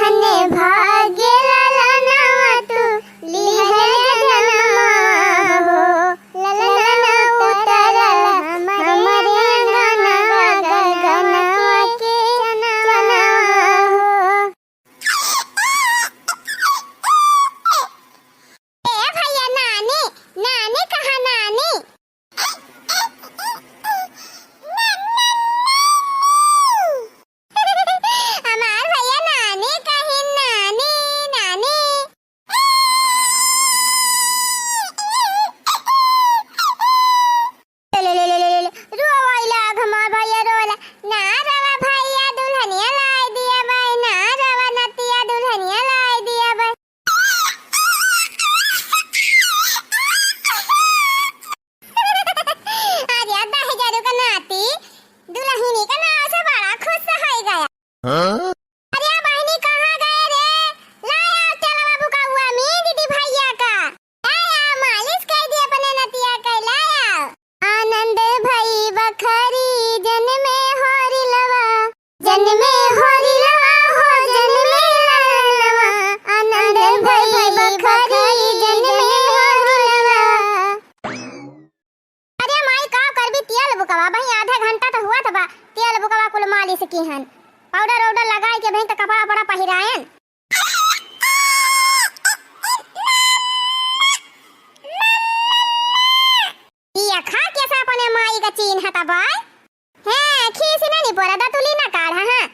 धन्य भाग्य ललनवा तू लिहले जनमा हो ललना उतरल हमरे अंगनवा गगनवा के चनवा हो। ए भैया नानी नानी कहाँ नानी? हमार भैया नानी कहीं नानी नानी। रोवाइला हमार भैया रोला ना रवा भैया दुल्हनिया लाई दिया भाई ना रवा नतिया दुल्हनिया लाई दिया भाई। आज याद है जारू का नाती दुल्हनी का नाम से बड़ा खुश हो गया। अरे बहनी कहाँ गए रे? लाया चला बाबू का हुआ मी दीदी भैया का लाया मालिश कर दिया अपने नतिया का लाया। आनंद भई बखरी जन में होरी लवा जन में होरी लवा हो जन में लवा आनंद भई बखरी जन में होरी लवा। अरे माई का कर भी तेल बुकवा भाई आधा घंटा तो हुआ था बा तेल बुकवा कुल मालिश की हन पाउडर वाउडर लगाए के भाई तो कपड़ा बड़ा पहिरायन। ये खा कैसा अपने माई का चीन हता बाय हैं खीस नहीं पड़ा दतुली ना काढ़ हां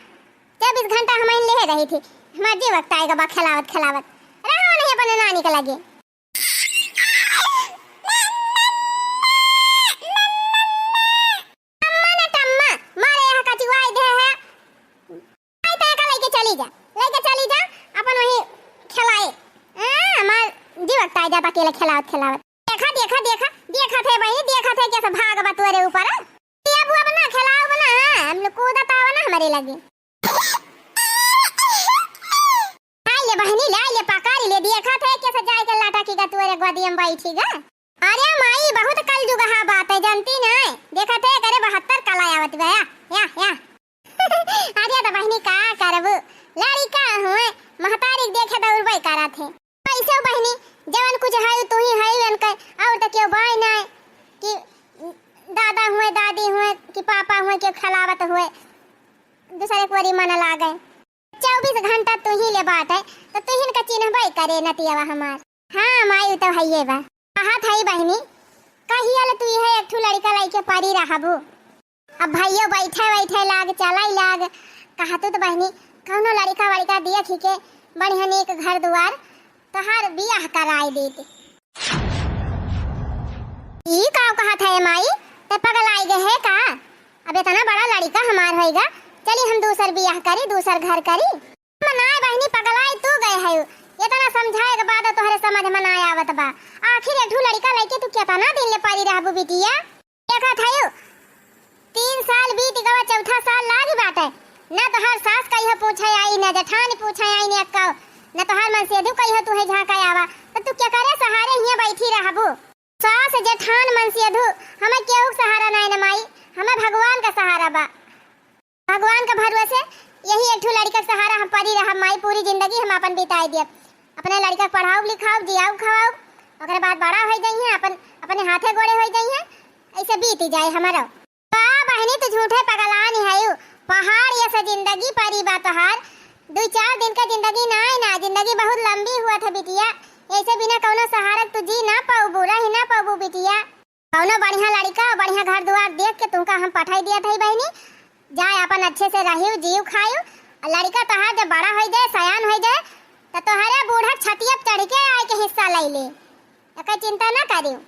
24 घंटा हम ले रही थी मजे वक्त आएगा बा खिलावत खिलावत रहो नहीं अपने नानी के लगे। अम्मा ने टम्मा मारे यहाँ का चिवाई दे है आई तो का लेके चली जा अपन वही खिलाए हमार जी वक्त आ जाता अकेले खिलावत खिलावत। देखा देखा देखा देखा थे भाई देखा थे कैसे भाग बा तोरे ऊपर ये बुआ बना खिलाओ बना हम लोग कूदता बना हमारे लगे। आई ले बहनी ले पकारी ले देखा थे कैसे जाए के लाटा की गा तोरे गोदी में बैठी गा। अरे माई बहुत कल जुगहा बात है जानती ना देखा थे करे 72 कला आवत गया या अरे तो बहनी का करबू लड़का हुए महतारी देखे दौड़ भाई करा थे पैसे बहनी जवन कुछ है तू ही है उनका और तो क्यों भाई ना कि दादा हुए दादी हुए कि पापा हुए कि खिलावत हुए दूसरे को मन ला गए 24 घंटा तू ही ले बात है तो तू ही का चिन्ह भाई करे नतियावा हमार। हां माई तो है ये बा हाथ है बहनी कही आले तू है एक ठू लड़का लाइके पारी रहबू अब भाइयों बैठे लाग चलाई लाग कहा तो बहनी कौनो लड़का दिया खीके बढ़िया नीक घर दुआर तोहार बियाह कराई देते। ई का कहत है माई ते पगल आई गए है का अब इतना बड़ा लड़का हमार होएगा चली हम दूसर बियाह करी दूसर घर करी मनाए बहनी पगलाई तू गए है इतना समझाए के बाद तोहरे समझ में ना आवत बा आखिर एक ठू लड़का लेके तू कितना दिन ले पारी रहबू बिटिया देखा थायो 3 साल बीत गवा चौथा साल लागी बाटे ना तोहार सास कहियो पूछे आई ना जेठानी पूछे आई ने अक्का ना तोहार मन से दु कहियो तू है झाका आवा तो तू क्या करे सहारे हिया बैठी रहबू सास जेठान मन से दु हमें केहू सहारा नहीं न माई हमें भगवान का सहारा बा भगवान का भरोसे यही एक ठू लड़का सहारा हम परी रह माई पूरी जिंदगी हम अपन बिताई दिए अपने लड़का पढ़ाओ लिखाओ जियाओ खवाओ ओकरे बाद बड़ा हो जाई है अपन अपने हाथे गोड़े हो जाई है ऐसे बीत जाए हमारा बा बहनी तो झूठे पगलानी है पहाड़ ये से जिंदगी परी बा तोहार 2-4 दिन का जिंदगी ना जिंदगी बहुत लंबी हुआ था बिटिया ऐसे बिना कौनो सहारा तू जी ना पाऊ बुरा ही ना पाऊ बिटिया कौनो बढ़िया लड़का बढ़िया घर द्वार देख के तुमका हम पठाई दिया था बहनी जाए अपन अच्छे से रहियो जीव खायो लड़का तोहार जब बड़ा हो जाए सयान हो जाए तो तोहरे बूढ़ा छतिया चढ़ के आए के हिस्सा ले ले एका चिंता ना करियो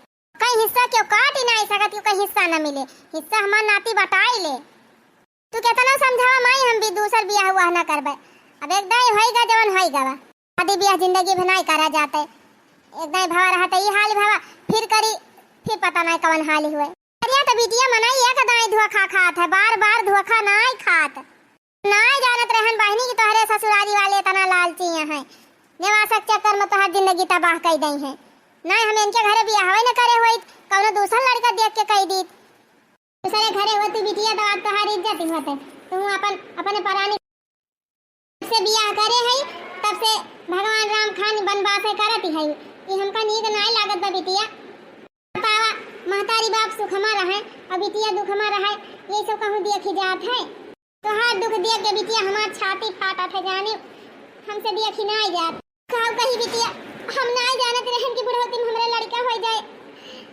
कहीं हिस्सा क्यों काट ही नहीं सकत क्यों कहीं हिस्सा ना मिले हिस्सा हमार नाती बटाई ले तू कितना समझावा माई हम भी दूसर बियाह हुआ ना करबे अब एक दाई होएगा जवन होएगा शादी बियाह जिंदगी में नहीं करा जाते एक दाई भावा रहता ये हाल भावा फिर करी फिर पता नहीं कवन हाल हुए अरे तो बिटिया मनाई एक दाई धोखा खात है बार धोखा नहीं खात नहीं जानत रहन बहनी की तोहरे ससुराली वाले इतना लालची हैं निवासक चक्कर में तोहर जिंदगी तबाह कर दी है नहीं हम इनके घरे बियाह न करे होई कौनो दूसरा लड़का देख के कह दी दूसरे घरे हो तू बिटिया तो तोहार इज्जत होते तू अपन अपने परानी जब से बियाह करे है तब से भगवान राम खान बनवास करत है कि हमका नीक नहीं लागत बा बिटिया। बतावा महतारी बाप सुखमा रहे और बिटिया दुखमा रहे, ये सब कहूँ देखी जात है। तोहार दुख देख के बिटिया हमार छाती फाटा था जाने, हमसे देखी नहीं जात। कहू कही बिटिया हम नहीं जानत रहन कि बुढ़ौती में हमरे लड़का हो जाए।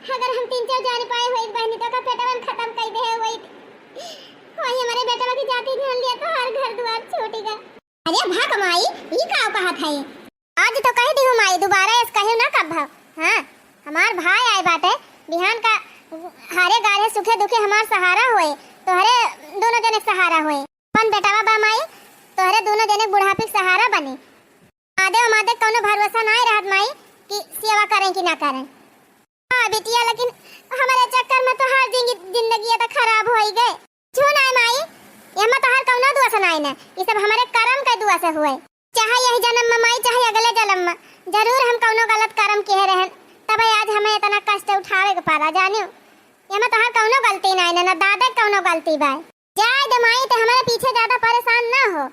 अगर हम 3-4 जान पाए होई बहनी तो का पेटवा में खत्म कर दे होई, वही हमारे बेटवा की जाति ध्यान लिया तो हर घर द्वार छूट गया। अरे भाग माई, ई का कहा था ये? आज तो कह दी हूं माई, दोबारा इस कहू ना कब भाव। हां हमार भाई आए बाटे, बिहान का हारे गारे सुखे दुखे हमार सहारा होए, तोहरे दोनों जने सहारा होए। अपन बेटावा बा माई, तोहरे दोनों जने बुढ़ापे सहारा बने। आदे मादे कोनो भरोसा नहीं रहत माई कि सेवा करें कि ना करें। हां बिटिया लेकिन हमारे चक्कर में तो हर जिंदगी तो खराब हो गए। क्यों नहीं माई, एमा तो हर कोनो दुआ से नहीं ना, ये सब हमारे कर्म के दुआ से हुए। चाहे यही जन्म में माई चाहे अगले जन्म में जरूर हम कोनो गलत कर्म किए रहन, तब आज हमें इतना कष्ट उठावे के पारा जानियो। एमा तो हर कोनो गलती नहीं ना दादा कोनो गलती बा। जाए दे माई तो हमारे पीछे ज्यादा परेशान ना हो।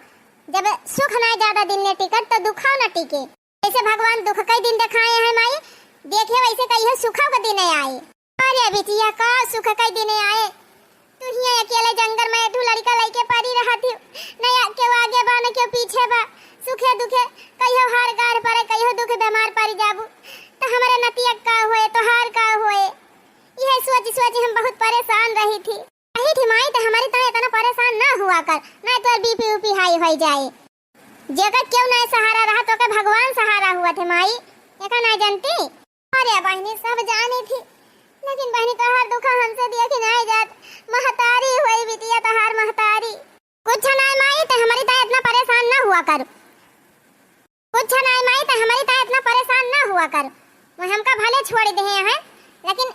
जब सुख नहीं ज्यादा दिन ने टिकट तो दुखाओ न टिके। ऐसे भगवान दुख कई दिन दिखाए हैं माई, देखे वैसे कहीं सुखों का दिन आए। अरे बिटिया का सुख कई दिन आए, तू ही अकेले जंगल में तू लड़का लइके पड़ी रहती, नहीं के आगे बा न के पीछे बा। सुखे दुखे कहियो हार गार पड़े, कहियो दुख बीमार पड़ जाबू तो हमारे नतिया का होए तो हार का होए। यह सोच सोच हम बहुत परेशान रही थी माई, तो हमारी तरह इतना परेशान ना हुआ कर, नहीं तो बीपी ऊपी हाई हो जाए। जगत क्यों नहीं सहारा रहा तो का भगवान सहारा हुआ थे माई, ये नहीं जानती? अरे बहनी सब जानी थी, लेकिन बहनी तो हर दुख हमसे देखी नहीं जात। महतारी हुई बिटिया तो हर महतारी। कुछ नहीं माई तो हमारी तरह इतना परेशान ना हुआ कर, कुछ नहीं माई तो हमारी तरह इतना परेशान ना हुआ कर। वो हमका भले छोड़ दे हैं, लेकिन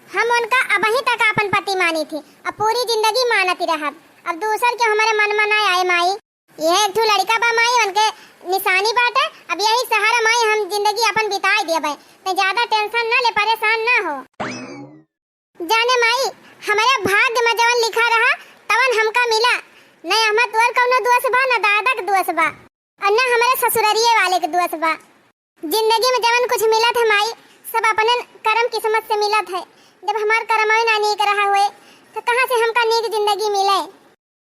हम उनका अब ही तक अपन पति मानी थी, अब पूरी जिंदगी मानती रहा। अब दूसर के हमारे मन में नहीं आए माई। यह एक लड़का बा माई, उनके निशानी बात है। अब यही सहारा माई हम जिंदगी अपन बिताई देबे, तो ज्यादा टेंशन ना ले, परेशान ना हो। जाने माई हमारे भाग्य में जवन लिखा रहा तवन हमका मिला, नहीं हमार तोर कौनो दोस्त बा, ना दादा के दोस्त बा, और ना हमारे ससुरारिये वाले के दोस्त बा। जिंदगी में जवन कुछ मिला था माई सब अपने कर्म किस्मत से मिला था। जब हमार कर्म ना नीक रहा हुए तो कहाँ से हमका नीक जिंदगी मिले।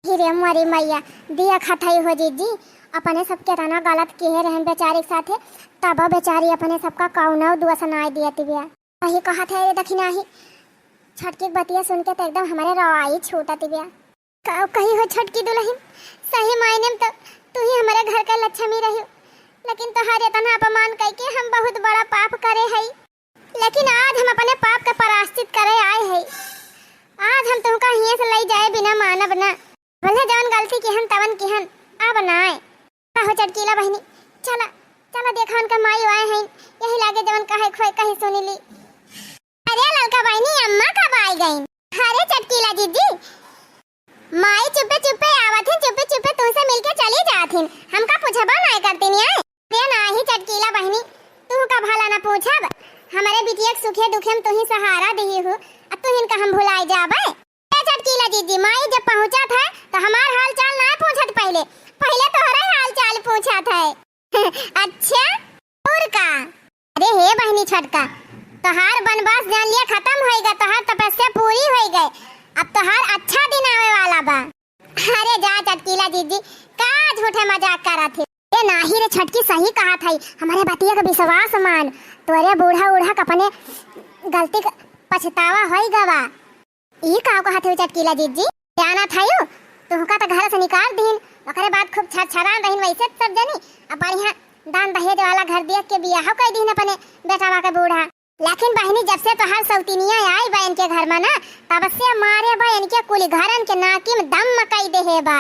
हिरे हमारी मैया दिया खथाई हो जी अपने सबके तना गलत किए रहन बेचारी के साथे, तब बेचारी अपने सबका कौनो दुआ सुनाई दिया तिबिया। वही कहा था रे दखिना ही छटकी बतिया सुन के तो एकदम हमारे रवाई छूटा तिबिया। कही हो छटकी दुल्हन, सही मायने में तो तू ही हमारे घर का लक्ष्मी रही, लेकिन तुम्हारे तना अपमान करके हम बहुत बड़ा पाप करे है। लेकिन आज हम अपने पाप का प्रायश्चित करे आए हैं। आज हम तुमका हिये से ले जाए बिना मानब ना, भले जवन गलती किहन तवन किहन अब नाए। कहो चटकीला बहनी चला चला देखा उनका माई आए हैं, यही लागे जवन कहे खोए कहीं सुनी ली। अरे लड़का बहनी अम्मा कब आई गई? अरे चटकीला जीजी माई चुपे चुपे आवत है, चुपे चुपे तुमसे मिलके चली जात हैं, हमका पूछबा नहीं करती नहीं आए। अरे नहीं चटकीला बहनी तू का भला ना पूछब, हमारे बिटिया के सुखे दुखे में तू ही सहारा दी हो, अब तू इनका हम भुलाई जाबे। चटकीला दीदी माई जब पहुंचा था तो हमार हाल चाल ना पूछत, पहले पहले तोहरा हाल चाल पूछा था। अच्छा और का? अरे हे बहनी छटका तोहार बनवास जान लिया खत्म होएगा, तोहार तपस्या पूरी हो गई, अब तोहार अच्छा दिन आवे वाला बा। अरे जा चटकीला दीदी का झूठे मजाक करा थे। ए नाही रे छटकी सही कहा था, हमारे बतिया का विश्वास मान, तोरे बूढ़ा उढ़ा अपने गलती पछतावा होई गवा। ई का कहा थे चटकीला दीदी जाना थायो तुहका तो घर से निकाल दीन, ओकरे बाद खूब छरछरान रहिन वैसे सब जनी। अब बढ़िया दान दहेज वाला घर देख के बियाह कर दीन अपने बेटावा के बूढ़ा। लेकिन बहनी जब से तोहार सौतीनिया आई बा इनके घर में ना, तब से मारे बा इनके कुली घरन के नाकी में दम मकाई दे है बा।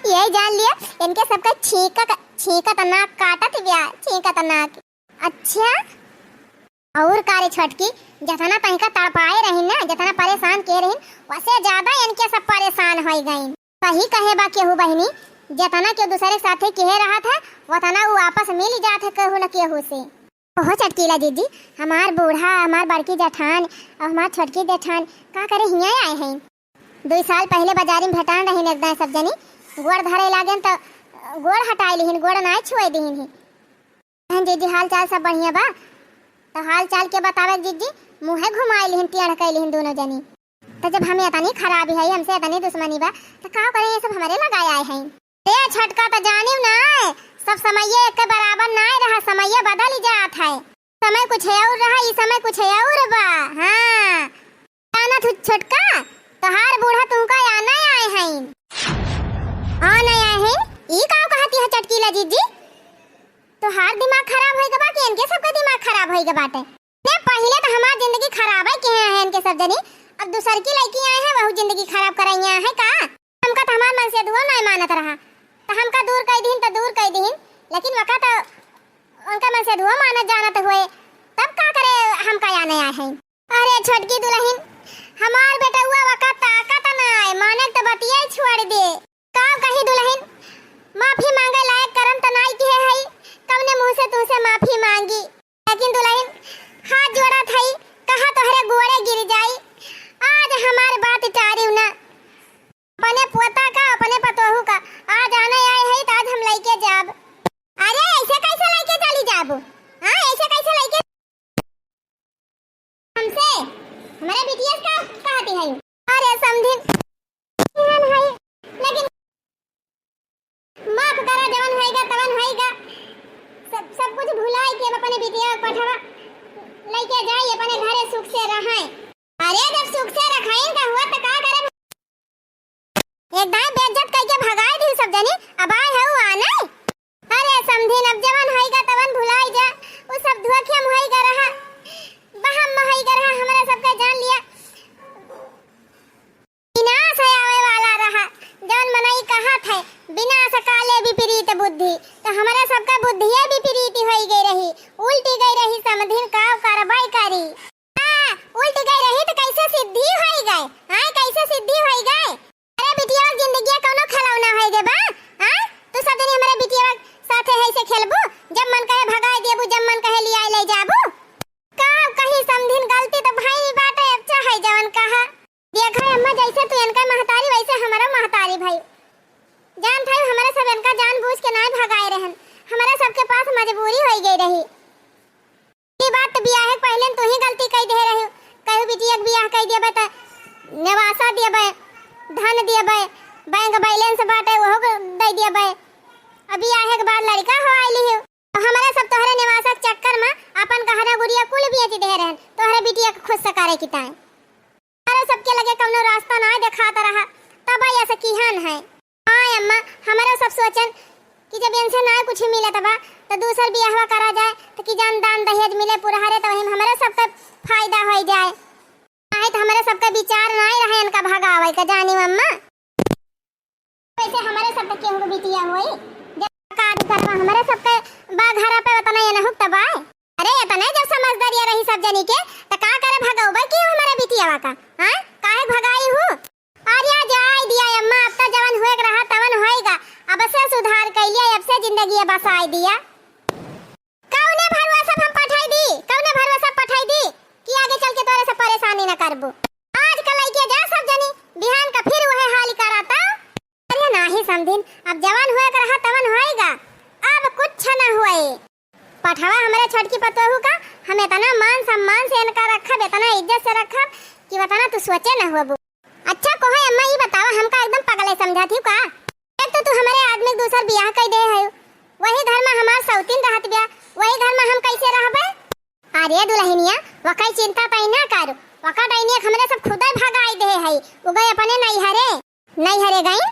यही जान लिया इनके सबका छीका नाक काटत बिया, छीका नाक। अच्छा और कारे छटकी जतना तनिका तड़पाए रही ना, जतना परेशान के रही वैसे ज्यादा इनके सब परेशान हो गई। सही कहे बा केहू बहनी, जतना के दूसरे साथे कहे रहा था वतना वो आपस मिल जात है केहू न केहू से। ओहो चटकीला दीदी हमार बूढ़ा हमार बड़की जेठान और हमार छोटकी जेठान का करे हिया आए हैं। 2 साल पहले बाजारी में भेटान रही एकदम सब जनी, गोड़ धरे लागेन तो गोड़ हटाई लिहिन, गोड़ ना छुए दिहिन ही। बहन जीजी हाल चाल सब बढ़िया बा? तो हाल चाल के बतावे जीजी, मुँहे घुमाई लिहिन, टेढ़ कई लिहिन दोनों जनी। तो जब हमें इतनी खराबी है, हमसे इतनी दुश्मनी बा, तो का करें, ये सब हमारे लगाए आए हैं। ए छटका तो जानिम ना, सब समय के बराबर ना रहा, समय बदल ही जात है। समय कुछ है और रहा, ये समय कुछ है और बा। हाँ आना तू छटका, तो हार बूढ़ा तुमका आना आए हैं। हाँ नहीं आए हैं, ये का कहती है चटकीला जीजी? तो हार दिमाग खराब होएगा बा कि इनके सबका दिमाग खराब होएगा बाटे? ने पहले तो हमार जिंदगी खराब है के हैं इनके सब जनी, अब दूसर की लड़की आए हैं वह जिंदगी खराब कराइया है का? हमका तो हमार मन से दुआ नहीं मानत रहा, तो हमका दूर कर दीन तो दूर कर दीन, लेकिन वका तो उनका मन से दुआ मानत जानत हुए, तब का करे हमका आने आए हैं। अरे छोटकी दुल्हन, हमार बेटा हुआ वका ताकत ना है, माने तो बतिया छोड़ दे। का कही दुल्हन, माफी मांगे लायक करम तो नहीं की है, कवने मुंह से तुमसे माफी मांगी, लेकिन दुल्हन हाथ जोड़ा थई, कहा तोहरे गोड़े गिर जाई। आज हमार बात टारिव ना, अपने पोता का अपने पतोहू का आज आने आए है, तो आज हम लेके जाब। अरे ऐसे कैसे लेके चली जाबू? हाँ ऐसे कैसे लेके हमसे हमारे बिटिया का कहती है? अरे समझिन है, लेकिन माफ करा, जवन होएगा तवन होएगा, सब कुछ भुलाए के अपने बिटिया पठवा लेके जाए, अपने घरे सुख से रहें। अरे जब सुख से रखाइन का हुआ तो का करे, एकदम बेइज्जत करके भगाए दी सब जनी, अब आए है वो आना। अरे समझिन अब जवन होएगा तवन भुलाई जा, वो सब धोखे में होएगा रहा, बहम में होएगा रहा, हमारा सबका जान लिया विनाश है आवे वाला रहा। जवन मनाई कहा थे विनाश काले विपरीत बुद्धि, तो हमारा सबका बुद्धि विपरीत होई गई रही, उल्टी गई रही, समझिन का कार्रवाई करी। उल्टी गई रही तो कैसे सिद्धि होई गए? हां कैसे सिद्धि होई गए? अरे बिटिया जिंदगी कोनो खलौना होई गे बा? हां तू सब दिन हमारे बिटिया साथे है से खेलबू, जब मन कहे भगाए देबू, जब मन कहे लिया ले जाबू। का कहीं समझिन गलती तो भाई नहीं बाटे, अच्छा है जवन कहा। देखा अम्मा जैसे तू इनका महतारी वैसे हमारा महतारी भाई, जान था हमारे सब इनका जानबूझ के ना भगाए रहन, हमारे सबके पास मजबूरी होई गई रही। ये बात तो बियाह के पहले तू ही गलती कह दे रहे हो, कहू बिटिया बियाह कह दिया बता, निवासा दिया बे, धन दिया बे, बैंक बैलेंस बाटे वो दे दिया बे, अभी आए के बाद लड़का हो आइली हो, हमारा सब तोहरे निवासा के चक्कर में अपन गहना गुड़िया कुल बेच दे रहन, तोहरे बिटिया के खुश सकारे की ताए। अरे सबके लगे कौनो रास्ता ना दिखाता रहा, तब ऐसा किहन है। हां अम्मा हमारा सब सोचन कि जब इनसे ना कुछ मिले तब तो दूसर बियाह करा जाए, तो कि जान दान दहेज मिले पुरहरे, तो वही हमारा सबका फायदा हो जाए। आए तो हमारे सबका विचार ना रहे इनका भगावे का, जानी अम्मा वैसे हमारे सब के हमको बिटिया होई, जब का करवा हमारे सबके बा घर पे उतना ये न हुक तबाए। अरे इतना जब समझदारी रही सब जनी के, तो का करे भगाओबा कि हमारे बिटिया का? हां काहे भगाई हूं? आर्या जाय दिया अम्मा, अब तो जवन होएग रहा तवन होएगा, अब से सुधार कर लिया, अब से जिंदगी बसाई दिया। कौने भरोसा हम पठाई दी, कौने भरोसा पठाई दी कि आगे चल के तोरे से परेशानी न करबू। आज कल के जा सब जनी, बिहान का फिर वह हाल कराता। अरे नाही समझिन, अब जवन होएग रहा तवन होएगा, अब कुछ न होए। पठावा हमारे छटकी पतोहू का हम इतना मान सम्मान से इनका रखब, इतना इज्जत से रखब कि बताना तू सोचे न होबू। अच्छा कोहे अम्मा ये बतावा, हमका एकदम पागल समझाती का? एक तो तू हमारे आदमी दूसर बियाह कर दे है, वही घर में हमार सौतीन रहत बिया, वही घर में हम कैसे रहबे? अरे दुल्हनिया वकई चिंता तई ना कर, वका टाइने हमरे सब खुदे भगाई दे है, उ गए अपने नैहरे गई,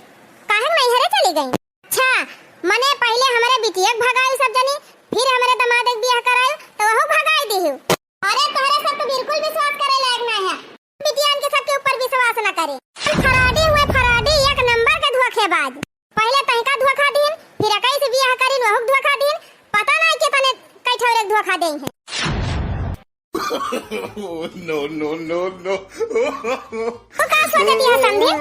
काहे नैहरे चली गई? अच्छा मने पहले हमारे बिटिया भगाई सब जनी, फिर हमारे दामाद के बियाह करायो तो वहु भगाई देहु। अरे तोहरे सब तो बिल्कुल विश्वास करे लायक ना है, बिटियान के सबके ऊपर विश्वास न करे। फराडी हुए फराडी, एक नंबर के धोखेबाज। पहले तहका धोखा दीन, फिर कई से बियाह करिन वहु धोखा दीन, पता नहीं के तने कई ठौरे धोखा देई है। no तो का सोचती है समझे?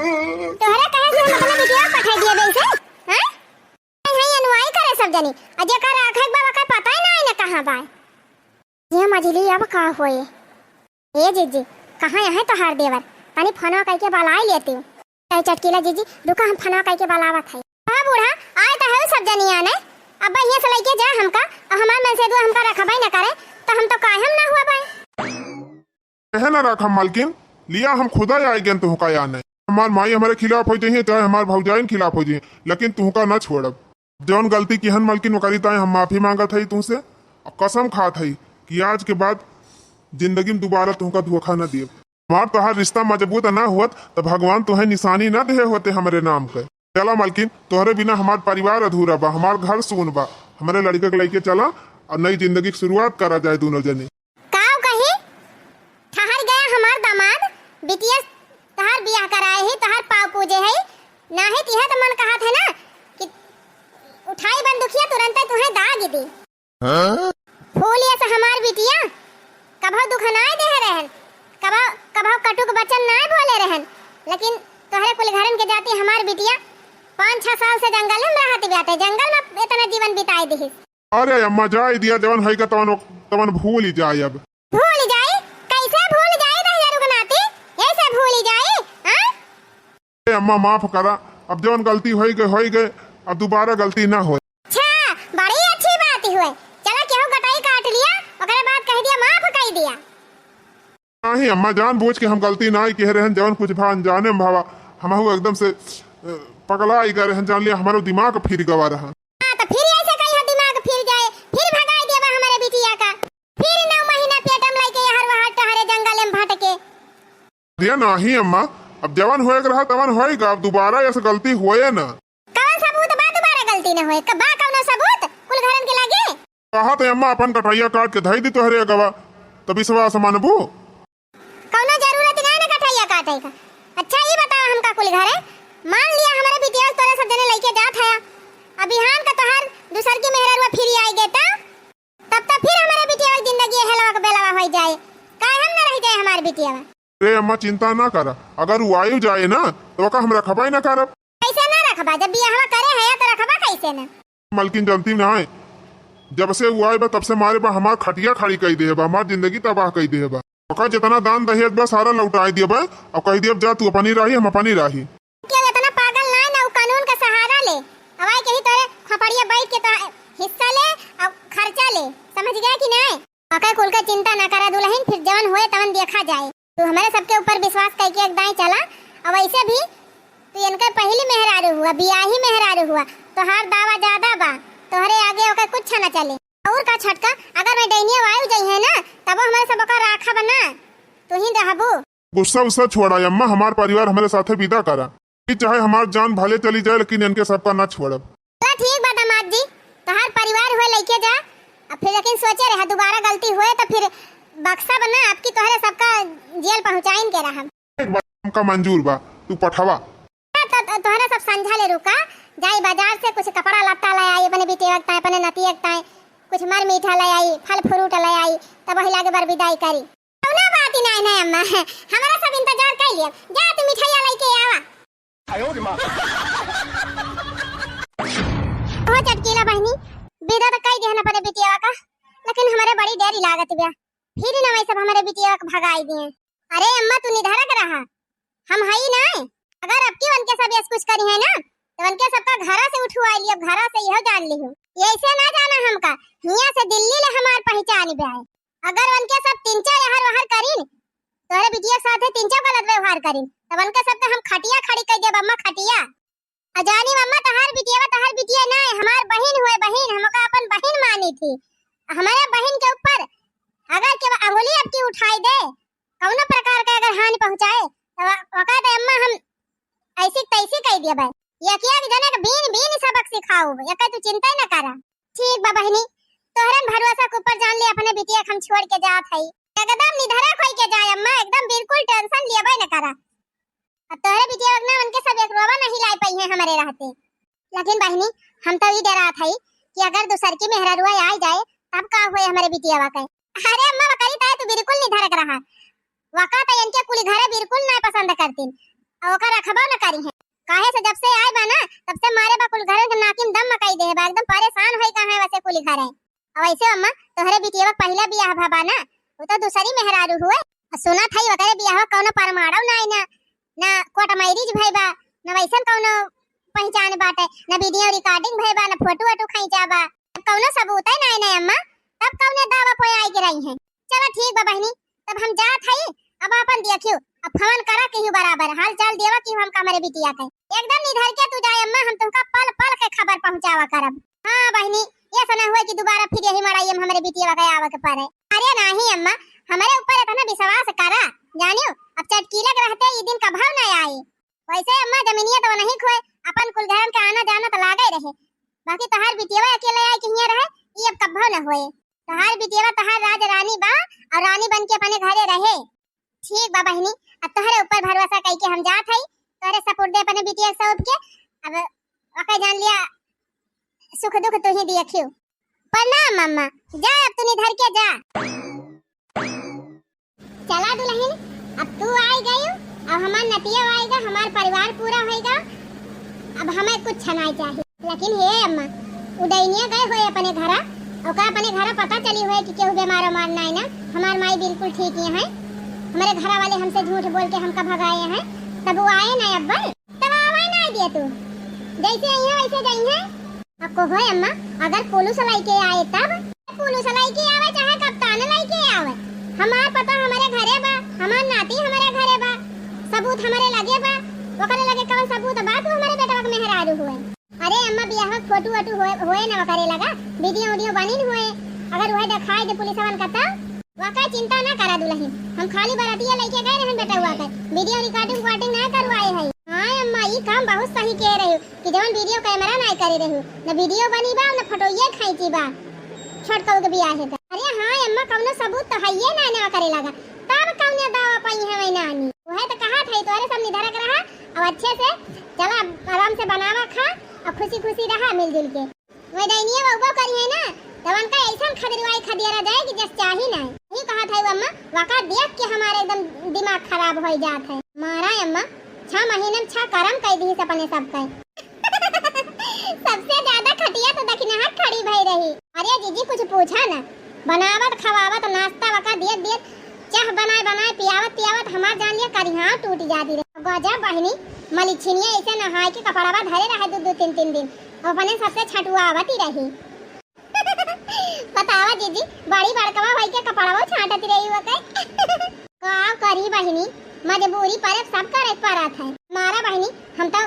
तोहरे कहे से हम अपने बिटिया पठा दिए बेसे, हैं? नहीं अनुवाई करे सब जनी, अजे कर आखे बाबा का पता ही नहीं न कहां बा। ये मजली अब का होए? ए जीजी कहां है तोहार देवर? तनी फोनवा करके बुला लेती हूं। चटकीला जीजी रुका, हम फोनवा करके बुलावत है। बूढ़ा आए तो है सब जनिया ने अब यहाँ से लेके जा हमका और हमार मन से दो हमका रखबाई न करे तो हम तो कायम ना हुआ भाई। कहे ना रख हम मालकिन लिया हम खुदा आए गए तुहका या नहीं हमार माई हमारे खिलाफ हो जाइए चाहे हमार भौजाइन खिलाफ हो जाइए लेकिन तुहका ना छोड़ब जौन गलती की हन मालकिन करी ताए हम माफी मांगा थी तुमसे और कसम खा थी कि आज के बाद जिंदगी में दोबारा तुहका धोखा न दिए हमार तोहार रिश्ता मजबूत ना हुत तो भगवान तुहे निशानी न दे होते हमारे नाम के। चला मालकिन तोहरे बिना हमार परिवार अधूरा बा हमार घर सुन बा हमारे लड़के के लेके चला और नई जिंदगी की शुरुआत करा जाए दोनों जने। काऊ कही ठहर गया हमार दामाद बिटिया तहार बियाह कराए ही तहार पाव पूजे है ना ही तिहा तो मन कहा था ना कि उठाई बंदूकिया तुरंत तुहे दाग दी फूल ये से हमार बिटिया कभो दुख नाय दे रहन कभो कभो कटुक वचन नाय बोले रहन लेकिन तोहरे कुल घरन के जाती हमार बिटिया 5-6 साल से जंगल में रहती बाटे जंगल में इतना जीवन बिताई दी। अरे अम्मा जाए दिया जवन है का तवन भूल ही जाए अब भूल जाए कैसे भूल जाए दहिया रुकनाती ऐसे भूल ही जाए हां अरे अम्मा माफ करा अब जवन गलती हो गए अब दोबारा गलती ना हो। अच्छा बड़ी अच्छी बात हुई चलो केहू गटाई काट लिया ओकरे बाद कह दिया माफ कह दिया नहीं अम्मा जान बूझ के हम गलती ना ही कह रहे हैं जवन कुछ भा अनजाने में भावा हम एकदम से पगला ही कर रहे हैं जान लिया हमारा दिमाग फिर गवा रहा हां तो फिर ऐसे कहीं दिमाग फिर जाए फिर भगाई देबा हमारे बिटिया का फिर 9 महीना पेटम लेके हर वहां टहरे जंगल में भटके दिया नहीं अम्मा अब जवन होए रहा तवन होएगा अब दोबारा ऐसे गलती होए ना कौन सबूत बा दोबारा गलती न होए कबा कौन सबूत कुल घरन के लगे कहा तो अम्मा अपन कटैया काट के धई दी तोहरे गवा तो विश्वास मानबू कौनो जरूरत नहीं ना कटैया काटे का। अच्छा ये बताओ हमका कुल घर है मान लिया हमारे बिटिया तोरे सब जने लेके जात है अब बिहान का तोहार दूसर की मेहररुआ फिर आई गे तब तक फिर हमारे बिटिया की जिंदगी हेलवा के बेलवा हो जाए काहे हम ना रह जाए हमारे बिटिया। रे अम्मा चिंता ना करा अगर वो आयु जाए ना तो का हम रखबा ना करब कैसे ना रखबा जब बियाह करे है तो रखबा कैसे ना मालकिन जानती ना है जब से वो आए बा तब से मारे बा हमार खटिया खड़ी कई दे बा हमार जिंदगी तबाह कई दे बा ओका जितना दान दहेज बा सारा लौटाई दिया बा और कह दिया जा तू अपनी राही हम अपनी राही क्या इतना पागल ना ना कानून का सहारा ले हवाई के ही तोरे खपड़िया बैठ के तो हिस्सा ले और खर्चा ले समझ गया कि नहीं ओका कुल का चिंता ना करा दुल्हन फिर जवन होए तवन देखा जाए तू हमारे सबके ऊपर विश्वास करके एक दाई चला और वैसे भी तू इनका पहली मेहरारू हुआ बियाही मेहरारू हुआ तोहार दावा ज्यादा बा तोहरे आगे ओका कुछ ना चले और का छटका अगर मैं डैनिया वायु जाई है ना तब हमारे सब का राखा बना तू ही रहबू गुस्सा उस्सा छोड़ा अम्मा हमार परिवार हमारे साथे विदा करा कि चाहे हमार जान भले चली जाए लेकिन इनके सबका ना छोड़ब तो ठीक बा दामाद जी तोहार परिवार हुए लेके जा अब फिर लेकिन सोचे रहा दोबारा गलती हुए तो फिर बक्सा बना आपकी तोहरे सबका जेल पहुंचाइन के रहा एक बार हमका मंजूर बा तू पठवा तो तोहरा सब समझा ले रुका जाई बाजार से कुछ कपड़ा लत्ता ले आई अपने बेटे वक्त अपने नती वक्त कुछ मर मीठा ले आई फल फ्रूट ले आई तब वही लागे बर विदाई करी कौना बात ही नहीं अम्मा हमारा सब इंतजार कर लिया जा तू मिठाई लेके आवा आयो रे मां ओ चटकीला बहनी विदा तो कई देना पड़े बिटिया का लेकिन हमारे बड़ी देरी लागत बिया फिर ना वैसे हमारे बिटिया को भगाई दिए। अरे अम्मा तू निधरक रहा हम हई नहीं अगर अब की वन के सब कुछ करी है ना तो वन के सबका घरा से उठवाई लियो घरा से यह जान ली हूं ऐसे ना जाना हमका हिया से दिल्ली ले हमार पहचान बे अगर वन के सब तिनचा यहर वहर करीन तोरे बिटिया के साथे तिनचा गलत व्यवहार करीन तो वन के सब हम खटिया खड़ी कर देब अम्मा खटिया अजानी मम्मा तहार बिटिया ना हमार बहन हुए बहन हमका अपन बहन मानी थी हमारे बहन के ऊपर अगर के अंगुली अब की उठाई दे कौनो प्रकार का अगर हानि पहुंचाए तो वकात अम्मा हम ऐसी तैसी कह दिया भाई ये किया कि जाने का बीन बीन सबक सिखाओ ये कह तू चिंता ही ना करा ठीक बा बहनी तोहरन भरोसा के ऊपर जान ले अपने बिटिया हम छोड़ के जात हई एकदम निधरा खोई के जाए अम्मा एकदम बिल्कुल टेंशन लिया ना करा अब तोहरे बिटिया वगना उनके सब एक रोवा नहीं लाई पाई है हमारे रहते लेकिन बहनी हम तो ये डरा थई कि अगर दूसर की मेहरारुआ आ जाए तब का होए हमारे बिटिया वाकई अरे अम्मा बकरी ताए तू बिल्कुल नहीं धरक रहा वकात इनके कुली घरे बिल्कुल ना पसंद करतीन और ओकर रखबा न करी है काहे से जब से आए बा ना तब से मारे बा कुल घरे के नाकिम दम मकाई दे बा एकदम परेशान होई कहां वैसे कुली घरे और ऐसे अम्मा तोहरे बिटिया का पहला बियाह भबा ना वो तो दूसरी मेहरारू हुए सुना थई ओकरे बियाह कोनो परमाड़व ना कोट मैरिज भई बा न वैसन कोनो पहचान बाटे, न वीडियो रिकॉर्डिंग भई बा, न फोटो वोटो खींचा बा, कौनो सबूत है नहीं नहीं अम्मा, तब कौने दावा पे आई के रही है। चलो ठीक बा बहनी, तब हम जात हई, अब अपन देखियो, अब फोन करा केहू बराबर हाल चाल देवा कि हम हमारे बिटिया के एकदम निधर के तू जाए अम्मा, हम तुमका पल पल के खबर पहुंचावा करब। हां बहनी, ये सुना हुआ कि दोबारा फिर यही मड़ाई में हमारे बिटिया के आवा के पारे। अरे नहीं अम्मा, हमारे ऊपर इतना विश्वास करा, जानियो अब चटकीलक रहते ये दिन कभाव न आए। वैसे अम्मा जमीनिया तो नहीं खोए, अपन कुल धर्म के आना जाना तो लागे रहे, बाकी तहार बिटिया अकेले आए कि रहे ये अब कभाव न होए। तहार बिटिया तहार राज रानी बा और रानी बन के अपने घरे रहे। ठीक बा बहनी, अब तोहरे ऊपर भरोसा कई के हम जात हई, तोहरे सपोर्ट दे अपने बिटिया सौंप के। अब ओके जान लिया, सुख दुख तू ही देखियो। प्रणाम मम्मा, जा अब तू निधर के जा। चला दुल्हन, अब तू आई गई, अब हमार नतिया आएगा, हमार परिवार पूरा होएगा, अब हमें कुछ नहीं चाहिए। लेकिन हे अम्मा, उडैनिया गए होए अपने घरा, ओका अपने घरा पता चली हुए कि केहू बीमार मार नहीं ना, हमार माई बिल्कुल ठीक ही है। हमारे घर वाले हमसे झूठ बोल के हमका भगाए हैं, तब वो आए नहीं अब्बल, तब आवाई नहीं दिया तू, जैसे आई है वैसे गई है। अब को होए अम्मा, अगर पुलिस लेके आए तब पुलिस लेके आवे चाहे कप्तान लेके आवे, हमार पता हमारे घरे बा, हमार नाती हमारे घरे बा, सबूत हमारे लगे बा, ओकरे लगे कौन सबूत बा तू हमारे बेटा के मेहरारू हुए। अरे अम्मा बियाह फोटो वोटो होए ना करे लगा, वीडियो वीडियो बनी हुए, अगर वह दिखाई दे पुलिस वाला का वाकई चिंता ना करा दुल्हन, हम खाली बरातिया लेके गए रहन बेटा हुआ कर, वीडियो रिकॉर्डिंग वाटिंग ना करवाए है। हां अम्मा, ये काम बहुत सही कह रही हो कि जवन वीडियो कैमरा ना करे रही हो, ना वीडियो बनी बा ना फोटो ये खींची बा छोटकऊ के बियाह है। अरे हां अम्मा, कौनो सबूत तो है ये ना करे लगा, तब कौने दावा पाई है वही नानी, वह तो कहा था तोरे सब निधरक रहा, अब अच्छे से चला आराम से बनावा खा और खुशी खुशी रहा मिलजुल के। वही दैनिया वो करी है ना, तवन का ऐसा खदरवाई खदियारा जाए कि जस चाही ना। यही कहा था अम्मा, वाका देख के हमारे एकदम दिमाग खराब हो जात है। मारा अम्मा 6 महीने में 6 करम कह दी सपने सब कह। सबसे ज्यादा खटिया तो दक्षिणाहट खड़ी भई रही। अरे जीजी कुछ पूछा ना, बनावत खवावत नाश्ता वका दियत चाह बनाए पियावत हमार जान लिया करिहां टूट जाती रही। गजब बहनी, मलिछिनिया ऐसे नहाए के कपड़ावा धरे रहे 2-3 दिन, अपने सबसे छटुआवती रही। बतावा जीजी, बड़ी बड़कवा भाई के कपड़ावा छाटती रही हो के। का करी बहनी, मजबूरी पर सब करे परत है। मारा बहनी, हम तो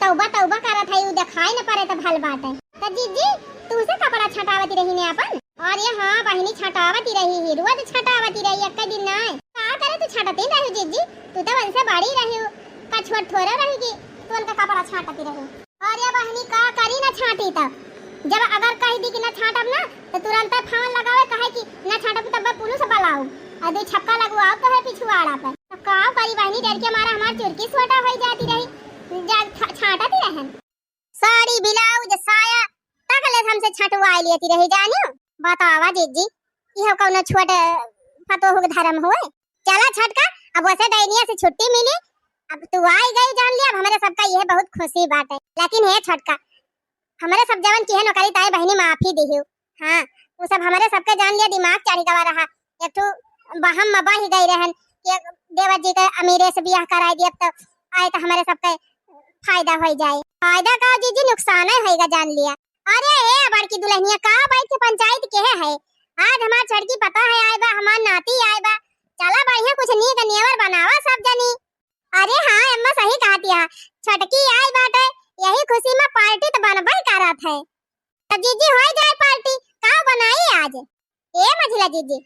तौबा करत है, उ दिखाई न पड़े तो भल बात है। तो जीजी तू से कपड़ा छटावती रही ने अपन? और ये हां बहनी, छटावती रही, रोज छटावती रही, एक दिन ना का करे तू छटती रही जीजी, तू तो वंसे बड़ी रही हो, का छोट थोड़ा रहेगी, तू उनका कपड़ा छाटती रही। और ये बहनी का करी ना छाटी तब, जब अगर कह दी कि ना छाटब ना तो तुरंत फोन लगावे कहे कि ना छाटब तब पुलिस बुलाओ, और 2 छक्का लगवाओ तो है पिछवाड़ा पर। तो का करी बहनी, डर के मारा हमार चुरकी छोटा हो जाती रही, छाटती रहन। साड़ी ब्लाउज साया तकले हमसे छटवाई लेती रही जानियो। बतावा जीजी, यह कौन छोट फतोह के धर्म हुए? चला छटका, अब वैसे दैनिया से छुट्टी मिली, अब तू आई गई जान लिया, अब हमारे सबका यह बहुत खुशी बात है। लेकिन हे छटका, हमारे सब जवन की है नौकरी ताई बहनी माफी दिहियो। हां वो सब हमारे सबके जान लिया दिमाग चढ़ी गवा रहा, एक तो बहम मबा ही गई रहन कि देवा जी के अमीरे से बियाह कराई दिया तो आए तो हमारे सबके फायदा हो जाए। फायदा का जीजी नुकसान होएगा जान लिया। अरे हे बड़की दुल्हनिया का बैठ के पंचायत के है, आज हमार छड़की पता है आए बा, हमार नाती आए बा, चला बढ़िया कुछ नी के नेवर बनावा सब जनी। अरे हां अम्मा सही कहती है, छटकी आई बाटे, यही खुशी में पार्टी तो बनबई करत है। तो जीजी हो जाए पार्टी, का बनाई आज? ए मझिला जीजी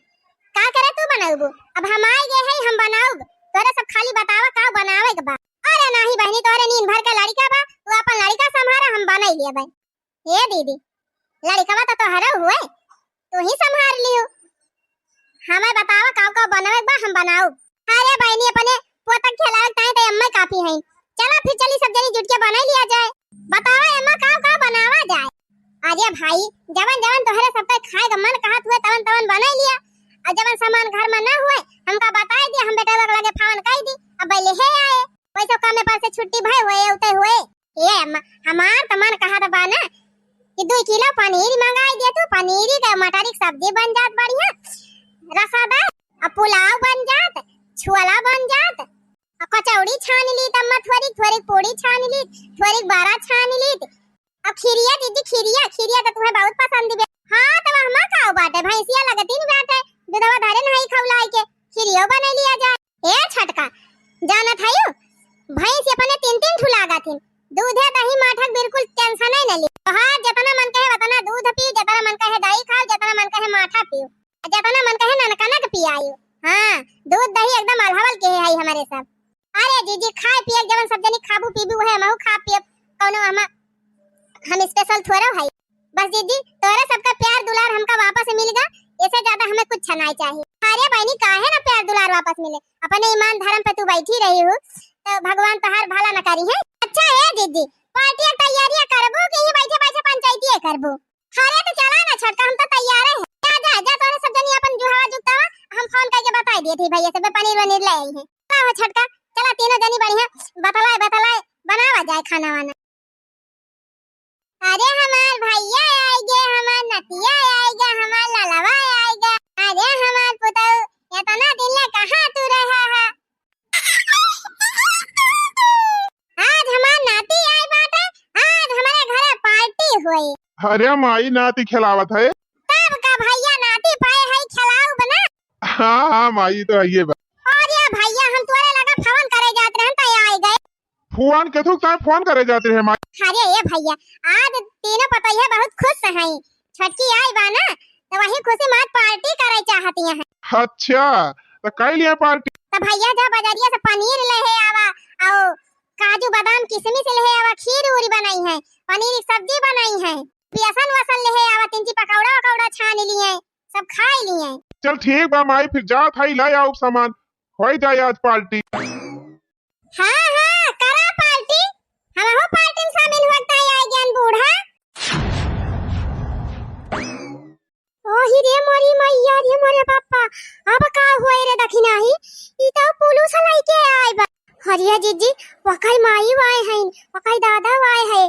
का करे तू बनाऊबू? अब हम आए गए हैं, हम बनाऊब, तोरे सब खाली बतावा का बनावे के बा। अरे नहीं बहनी, तोरे नींद भर के लड़का बा, तू अपन लड़का संभारा, हम बनाई लिया भाई। हे दीदी, लड़का तो तोहरा हुए, तू ही संभाल लियो, हमें बतावा का बनावे बा, हम बनाऊ। अरे बहनी अपने पोतक खिलावे ताई ते अम्मा काफी है, चला फिर चली सब जनी जुट के बना लिया जाए। बतावा अम्मा का बनावा जाए? अरे भाई जवन तोहरे सब पे खाए का मन कहत हुए तवन बना लिया, और जवन सामान घर में ना हुए हमका बता दिया, हम बेटा लगे फावन कह दी, अब बैले है आए वैसे काम में पर से छुट्टी भाई हुए उते हुए। ये अम्मा हमार त मन कहत बा ना कि 2 किलो पनीर मंगाई दे, तू पनीर के मटर की सब्जी बन जात बढ़िया, रसादार, पुलाव बन जात, छोला बन जात, कचौड़ी पकौड़ी छान ली, तम्मा थोड़ी थोड़ी पूड़ी छान ली, थोड़ी बारा छान ली। अब खीरिया दीदी, खीरिया तो तुम्हें बहुत पसंद है। हाँ तो हम खाओ बाटे, भैंसिया लगती नहीं बाटे, दूधवा धारे नहीं खवलाई के खीरियो बना लिया जाए। ए छटका जाना था यू भैंस अपने तीन तीन ठुलागा थी, दूध है दही माठक बिल्कुल टेंशन ही नहीं ली। हाँ जितना मन कहे उतना दूध पियो, जितना मन कहे दही खाओ, जितना मन कहे माठा पियो, जितना मन कहे ननकनक पियायो। हाँ दूध दही एकदम अलहवल के है हमारे सब। अरे जीजी खाए पिए जवन सब जनी खाबू पीबू है, महू खा पिए कौनो हम स्पेशल थोड़ा है। बस दीदी तोरे सबका प्यार दुलार हमका वापस मिल गया, इससे ज्यादा हमें कुछ नहीं चाहिए। अरे बहनी काहे ना प्यार दुलार वापस मिले, अपने ईमान धर्म पे तू बैठी रही हो तो भगवान तोहार भला न करी है। अच्छा है दीदी पार्टी तैयारियां करबो कि ही बैठे बैठे पंचायती करबो? अरे तो चला ना छटका, हम तो तैयार है। जा तोरे सब जनी अपन जुहावा जुटावा, हम फोन करके बता दिए थे भैया से पनीर वनीर ले आई है। का हो छटका चला तीनों जनी बढ़िया बतलाए बनावा जाए खाना वाना। अरे हमार भैया आएगे, हमार नतिया आएगा, हमार ललवा आएगा। अरे हमार पुतौ इतना दिन ले कहां तू रहा है? आज हमार नाती आई बात है, आज हमारे घर पार्टी हुई। अरे माई नाती खिलावत है। तब का भैया नाती पाए है खिलाऊ बना। हाँ माई तो है ये बात। और ये भैया हम तोरे लगा फोन करे जात रहन त आई गए। फोन के थुक टाइम फोन करे जाते हैं माई। अरे ये भैया आज तीनों पतैया बहुत खुश हैं, छटकी आई बा ना तो वही खुशी मात पार्टी करे चाहती हैं। अच्छा तो कई लिए पार्टी? तो भैया जा बाजारिया से पनीर ले है आवा, और काजू बादाम किशमिश ले है आवा, खीर उरी बनाई है, पनीर की सब्जी बनाई है, बेसन वसन ले है आवा, तीन पकौड़ा छान लिए, सब खा लिए। चल ठीक बा माई, फिर जा था लाई आओ सामान हो जाए आज पार्टी। हाँ करा पार्टी, हम हो पार्टी में शामिल होता है आई ज्ञान बूढ़ा। ओही रे मोरी मैया रे मोरे पापा, अब का होए रे दखिना ही ई तो पुलिस लाई के आइ बा। हरिया जीजी वकाई माई वाए हैं, वकाई दादा वाए है,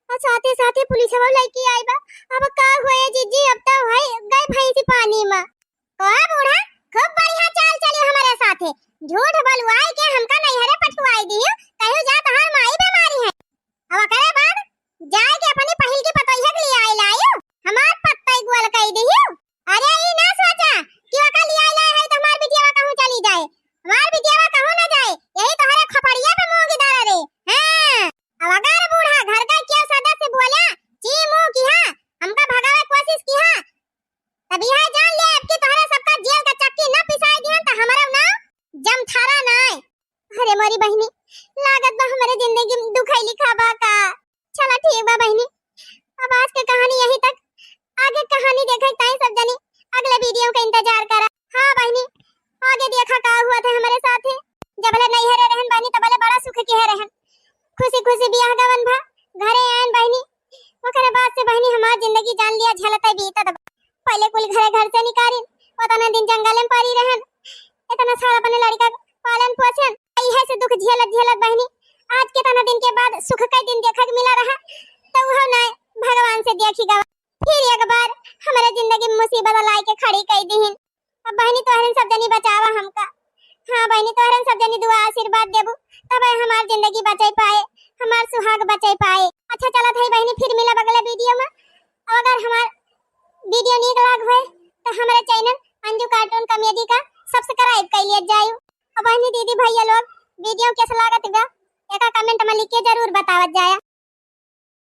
और साथे साथे पुलिस वाला लाई के आइ बा। अब का होए जीजी, अब तो है गए भैंसी पानी में। ओ बूढ़ा खूब बढ़िया चाल चली हमारे साथे, झूठ बलवाई के हमका नहीं हरे पटवाई दियो, कहियो जा तहार माई बीमारी है। अब करे बाद जाए के अपनी पहिल की पतैया के लिए आई लायो, हमार पत्ता गोल कह दियो। अरे ई ना सोचा कि वका लिए आई लाए है तो हमार बिटियावा कहूं चली जाए, हमार बिटियावा कहूं ना जाए, यही तो हरे खपड़िया पे मोगी डाला रे। हां अब अगर बूढ़ा घर का क्या सदस्य बोला जी मुंह की हां हमका भगावे कोशिश की हां, तभी है जान ले अब कि तोहरा सबका जेल का चक्की न पिसाई दिहन त हमारा नाम जमथारा नाय। अरे मोरी बहनी लागत बा हमारे जिंदगी में दुख लिखा बा का। चला ठीक बा बहनी, अब आज की कहानी यहीं तक, आगे कहानी देखे ताई सब जनी अगले वीडियो का इंतजार करा। हाँ बहनी आगे देखा का हुआ था हमारे साथ, जबले नहीं हरे रहन बहनी तबले बड़ा सुख के है रहन, खुशी खुशी बियाह गवन भा घरे आन बहनी। ओकरे बाद से बहनी हमार जिंदगी जान लिया झलता बीता, पहले कुल घर से निकाली, उतना दिन जंगल में पड़ी रहन, इतना सारा अपने लड़का पालन पोषण यही से दुख झेलत बहनी। आज के तना दिन के बाद सुख का दिन देखा मिला रहा तो वह ना भगवान से देखिएगा फिर एक बार हमारे जिंदगी में मुसीबत लाई के खड़ी कर दीहिन। अब बहनी तोहरन सब जनी बचावा हमका। हाँ बहनी तोहरन सब जनी दुआ आशीर्वाद देबू तब हमार जिंदगी बचाई पाए, हमार सुहाग बचाई पाए। अच्छा चला था बहनी फिर मिला अगले वीडियो में। अगर हमार वीडियो नीक लाग होए तो हमारे चैनल अंजू कार्टून कॉमेडी का सब्सक्राइब कर लिया जाए। अब बहनी दीदी भैया लोग वीडियो कैसा लागत बा एक कमेंट में लिख के जरूर बतावत जाए।